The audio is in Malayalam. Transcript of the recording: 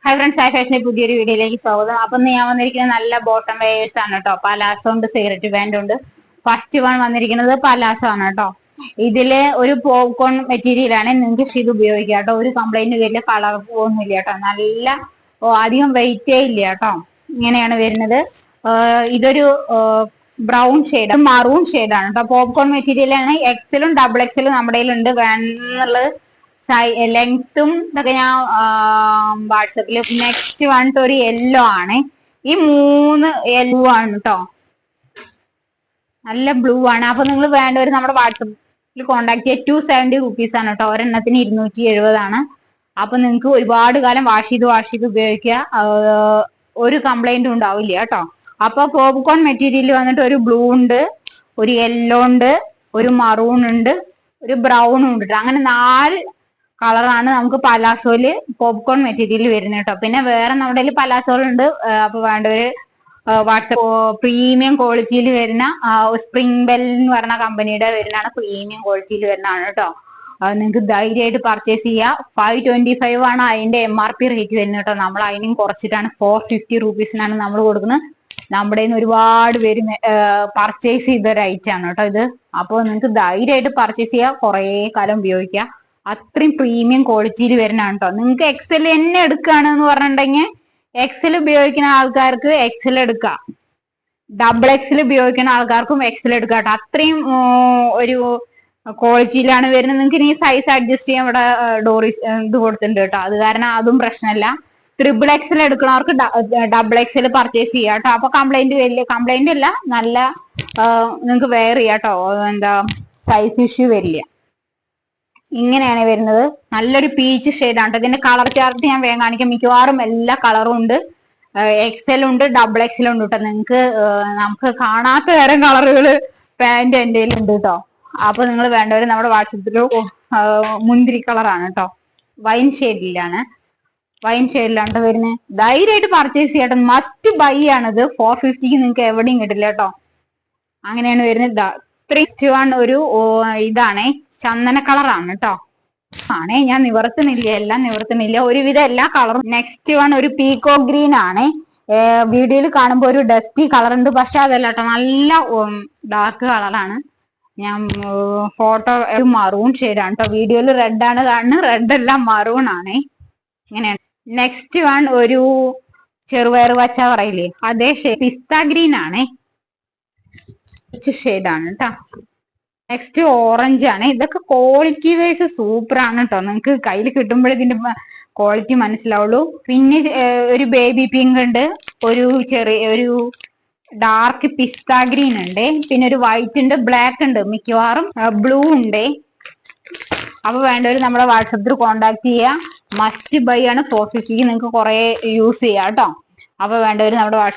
ഹൈ ഫ്രണ്ട്സ്, ഹൈ ഫാഷന്റെ പുതിയൊരു വീഡിയോയിലേക്ക് സ്വാഗതം. അപ്പൊ ഞാൻ വന്നിരിക്കുന്നത് നല്ല ബോട്ടം വെയേഴ്സ് ആണ് കേട്ടോ. പലാസോ ഉണ്ട്, സിഗരറ്റ് ബാൻഡ് ഉണ്ട്. ഫസ്റ്റ് വൺ വന്നിരിക്കുന്നത് പലാസോ ആണ് കേട്ടോ. ഇതില് ഒരു പോപ്കോൺ മെറ്റീരിയൽ ആണ്. നിങ്ങൾക്ക് ഇത് ഉപയോഗിക്കാം കേട്ടോ. ഒരു കംപ്ലൈന്റ് വരില്ല, കളർ പോകുന്നില്ല കേട്ടോ. നല്ല അധികം വെയിറ്റേ ഇല്ല കേട്ടോ. ഇങ്ങനെയാണ് വരുന്നത്. ഇതൊരു ബ്രൗൺ ഷെയ്ഡ്, മറൂൺ ഷെയ്ഡാണ് കേട്ടോ. പോപ്കോൺ മെറ്റീരിയൽ ആണ്. എക്സലും ഡബിൾ എക്സലും നമ്മുടെ കയ്യിലുണ്ട്. വേണമെന്നുള്ളത് ലെങ്ത്തും ഇതൊക്കെ ഞാൻ വാട്സപ്പില്. നെക്സ്റ്റ് വന്നിട്ട് ഒരു യെല്ലോ ആണ്. ഈ മൂന്ന് യെല്ലോ ആണ് കേട്ടോ. നല്ല ബ്ലൂ ആണ്. അപ്പൊ നിങ്ങൾ വേണ്ടവർ നമ്മുടെ വാട്സപ്പിൽ കോൺടാക്ട് ചെയ്യുക. 270 റുപ്പീസ് ആണ് കേട്ടോ. ഒരെണ്ണത്തിന് 270 അപ്പൊ നിങ്ങൾക്ക് ഒരുപാട് കാലം വാഷ് ചെയ്ത് ഉപയോഗിക്കുക. ഒരു കംപ്ലൈന്റും ഉണ്ടാവില്ല കേട്ടോ. അപ്പൊ പോപ്കോൺ മെറ്റീരിയൽ വന്നിട്ട് ഒരു ബ്ലൂ ഉണ്ട്, ഒരു യെല്ലോ ഉണ്ട്, ഒരു മറൂൺ ഉണ്ട്, ഒരു ബ്രൗൺ ഉണ്ട്. അങ്ങനെ 4 കളറാണ് നമുക്ക് പലാസോയില് പോപ്കോൺ മെറ്റീരിയൽ വരുന്നത് കേട്ടോ. പിന്നെ വേറെ നമ്മുടെ കയ്യിൽ പലാസോളുണ്ട്. അപ്പൊ വേണ്ടവര് വാട്സപ്പ് പ്രീമിയം ക്വാളിറ്റിയിൽ വരുന്ന സ്പ്രിംഗ് ബെൽ എന്ന് പറഞ്ഞ കമ്പനിയുടെ വരുന്നതാണ്. പ്രീമിയം ക്വാളിറ്റിയിൽ വരുന്നതാണ് കേട്ടോ. നിങ്ങൾക്ക് ധൈര്യമായിട്ട് പർച്ചേസ് ചെയ്യാം. 525 ആണ് അതിന്റെ MRP റേറ്റ് വരുന്നത് കേട്ടോ. നമ്മൾ അതിനും കുറച്ചിട്ടാണ് 450 റുപ്പീസിനാണ് നമ്മൾ കൊടുക്കുന്നത്. നമ്മുടെ നിന്ന് ഒരുപാട് പേര് പർച്ചേസ് ചെയ്ത ഒരു ഐറ്റം ആണ് കേട്ടോ ഇത്. അപ്പോൾ നിങ്ങൾക്ക് ധൈര്യമായിട്ട് പർച്ചേസ് ചെയ്യാം, കുറേ കാലം ഉപയോഗിക്കാം. അത്രയും പ്രീമിയം ക്വാളിറ്റിയിൽ വരുന്നതാണ് കേട്ടോ. നിങ്ങൾക്ക് എക്സൽ തന്നെ എടുക്കുകയാണെന്ന് പറഞ്ഞിട്ടുണ്ടെങ്കിൽ എക്സൽ ഉപയോഗിക്കുന്ന ആൾക്കാർക്ക് എക്സൽ എടുക്കാം, ഡബിൾ എക്സൽ ഉപയോഗിക്കുന്ന ആൾക്കാർക്കും എക്സൽ എടുക്കാം കേട്ടോ. അത്രയും ഒരു ക്വാളിറ്റിയിലാണ് വരുന്നത്. നിങ്ങൾക്ക് ഇനി സൈസ് അഡ്ജസ്റ്റ് ചെയ്യാൻ ഇവിടെ ഡോറീസ് ഇത് കൊടുത്തിട്ടുണ്ട് കേട്ടോ. അത് കാരണം അതും പ്രശ്നമല്ല. ട്രിപ്പിൾ എക്സൽ എടുക്കുന്നവർക്ക് ഡബിൾ എക്സൽ പർച്ചേസ് ചെയ്യാം കേട്ടോ. അപ്പൊ കംപ്ലൈന്റ് അല്ല, നല്ല നിങ്ങൾക്ക് വെയർ ചെയ്യാം കേട്ടോ. എന്താ സൈസ് ഇഷ്യൂ വരില്ല. ഇങ്ങനെയാണ് വരുന്നത്. നല്ലൊരു പീച്ച് ഷെയ്ഡാണ്. ഇതിന്റെ കളർ ചാർട്ട് ഞാൻ വേഗം കാണിക്കാം. മിക്കവാറും എല്ലാ കളറും ഉണ്ട്. എക്സൽ ഉണ്ട്, ഡബിൾ എക്സൽ ഉണ്ട് കേട്ടോ. നിങ്ങൾക്ക് നമുക്ക് കാണാത്ത തരം കളറുകൾ പാന്റ് എൻ്റെ ഉണ്ട് കേട്ടോ. അപ്പൊ നിങ്ങൾ വേണ്ടവർ നമ്മുടെ വാട്സപ്പിൽ മുന്തിരി കളറാണ് കേട്ടോ. വൈൻ ഷെയ്ഡിലാണ് വരുന്നത്. ധൈര്യമായിട്ട് പർച്ചേസ് ചെയ്യട്ടോ. മസ്റ്റ് ബൈ ആണിത്. 450 നിങ്ങൾക്ക് എവിടെയും കിട്ടില്ല കേട്ടോ. അങ്ങനെയാണ് വരുന്നത്. 3:1 ഒരു ഇതാണ്, ചന്ദന കളറാണ് കേട്ടോ. ഞാൻ എല്ലാം നിവർത്തുന്നില്ല, ഒരുവിധം എല്ലാ കളറും. നെക്സ്റ്റ് വൺ ഒരു പീക്കോ ഗ്രീൻ ആണ്. വീഡിയോയിൽ കാണുമ്പോൾ ഒരു ഡസ്റ്റി കളർ ഉണ്ട്, പക്ഷെ അതല്ല കേട്ടോ, നല്ല ഡാർക്ക് കളറാണ്. ഞാൻ ഫോട്ടോ മറൂൺ ഷെയ്ഡാണ് കേട്ടോ. വീഡിയോയിൽ റെഡ് ആണ് കാണുന്നത്, റെഡ് എല്ലാം മറൂൺ ആണ്. ഇങ്ങനെയാണ്. നെക്സ്റ്റ് വൺ ഒരു ചെറുപയർ വച്ച പറയില്ലേ, അതേ ഷെയ്ഡ് പിസ്ത ഗ്രീൻ ആണ്. ഷെയ്ഡാണ് കേട്ടോ. നെക്സ്റ്റ് ഓറഞ്ച് ആണ്. ഇതൊക്കെ ക്വാളിറ്റി വൈസ് സൂപ്പർ ആണ് കേട്ടോ. നിങ്ങൾക്ക് കയ്യിൽ കിട്ടുമ്പോഴേ ഇതിന്റെ ക്വാളിറ്റി മനസ്സിലാവുള്ളൂ. പിന്നെ ഒരു ബേബി പിങ്ക് ഉണ്ട്, ഒരു ഡാർക്ക് പിസ്ത ഗ്രീൻ ഉണ്ട്, പിന്നെ ഒരു വൈറ്റ് ഉണ്ട്, ബ്ലാക്ക് ഉണ്ട്, മിക്കവാറും ബ്ലൂ ഉണ്ട്. അപ്പൊ വേണ്ടവര് നമ്മുടെ വാട്സപ്പിൽ കോണ്ടാക്ട് ചെയ്യുക. മസ്റ്റ് ബൈ ആണ്. 450 നിങ്ങൾക്ക് കുറെ യൂസ് ചെയ്യാം കേട്ടോ. അപ്പൊ വേണ്ടവര് നമ്മുടെ വാട്സപ്പ്